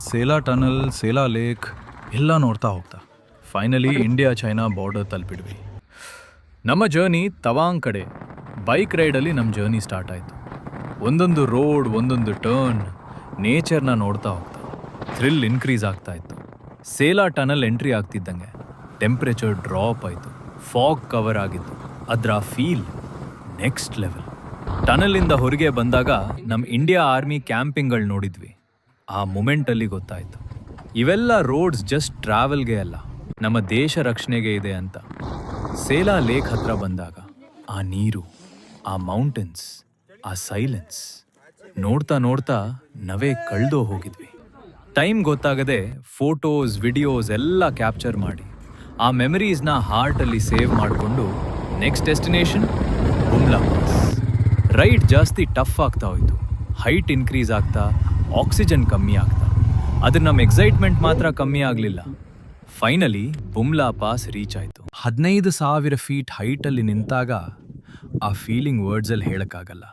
Sela tunnel, Sela lake ಎಲ್ಲ ನೋಡ್ತಾ ಹೋಗ್ತಾ ಫೈನಲಿ ಇಂಡಿಯಾ ಚೈನಾ ಬಾರ್ಡರ್ ತಲುಪಿದ್ವಿ. ನಮ್ಮ ಜರ್ನಿ ತವಾಂಗ್ ಕಡೆ ಬೈಕ್ ರೈಡಲ್ಲಿ ನಮ್ಮ ಜರ್ನಿ ಸ್ಟಾರ್ಟ್ ಆಯಿತು. ಒಂದೊಂದು ರೋಡ್, ಒಂದೊಂದು ಟರ್ನ್, ನೇಚರ್ನ ನೋಡ್ತಾ ಹೋಗ್ತಾ ಥ್ರಿಲ್ ಇನ್ಕ್ರೀಸ್ ಆಗ್ತಾ ಇತ್ತು. Sela tunnel entry ಆಗ್ತಿದ್ದಂಗೆ temperature drop ಆಯಿತು, ಫಾಗ್ ಕವರ್ ಆಗಿತ್ತು. ಅದರ ಫೀಲ್ ನೆಕ್ಸ್ಟ್ ಲೆವೆಲ್. ಟನಲಿಂದ ಹೊರಗೆ ಬಂದಾಗ ನಮ್ಮ ಇಂಡಿಯಾ ಆರ್ಮಿ ಕ್ಯಾಂಪಿಂಗ್ಗಳು ನೋಡಿದ್ವಿ. ಆ ಮೂಮೆಂಟಲ್ಲಿ ಗೊತ್ತಾಯಿತು, ಇವೆಲ್ಲ ರೋಡ್ಸ್ ಜಸ್ಟ್ ಟ್ರಾವೆಲ್ಗೆ ಅಲ್ಲ, ನಮ್ಮ ದೇಶ ರಕ್ಷಣೆಗೆ ಇದೆ ಅಂತ. ಸೇಲಾ ಲೇಕ್ ಹತ್ರ ಬಂದಾಗ ಆ ನೀರು, ಆ ಮೌಂಟೇನ್ಸ್, ಆ ಸೈಲೆನ್ಸ್ ನೋಡ್ತಾ ನೋಡ್ತಾ ನಾವೇ ಕಳೆದೋ ಹೋಗಿದ್ವಿ. ಟೈಮ್ ಗೊತ್ತಾಗದೆ ಫೋಟೋಸ್, ವಿಡಿಯೋಸ್ ಎಲ್ಲ ಕ್ಯಾಪ್ಚರ್ ಮಾಡಿ ಆ ಮೆಮರೀಸ್ನ ಹಾರ್ಟಲ್ಲಿ ಸೇವ್ ಮಾಡಿಕೊಂಡು ನೆಕ್ಸ್ಟ್ ಡೆಸ್ಟಿನೇಷನ್ ಬುಮ್ಲಾ ಪಾಸ್. ರೈಡ್ ಜಾಸ್ತಿ ಟಫ್ ಆಗ್ತಾ ಹೋಯಿತು, ಹೈಟ್ ಇನ್ಕ್ರೀಸ್ ಆಗ್ತಾ, ಆಕ್ಸಿಜನ್ ಕಮ್ಮಿ ಆಗ್ತಾ. ಆದ್ರೆ ನಮ್ಮ ಎಕ್ಸೈಟ್ಮೆಂಟ್ ಮಾತ್ರ ಕಮ್ಮಿ ಆಗಲಿಲ್ಲ. ಫೈನಲಿ ಬುಮ್ಲಾ ಪಾಸ್ ರೀಚ್ ಆಯಿತು. 15,000 ಫೀಟ್ ಹೈಟಲ್ಲಿ ನಿಂತಾಗ ಆ ಫೀಲಿಂಗ್ ವರ್ಡ್ಸಲ್ಲಿ ಹೇಳೋಕ್ಕಾಗಲ್ಲ.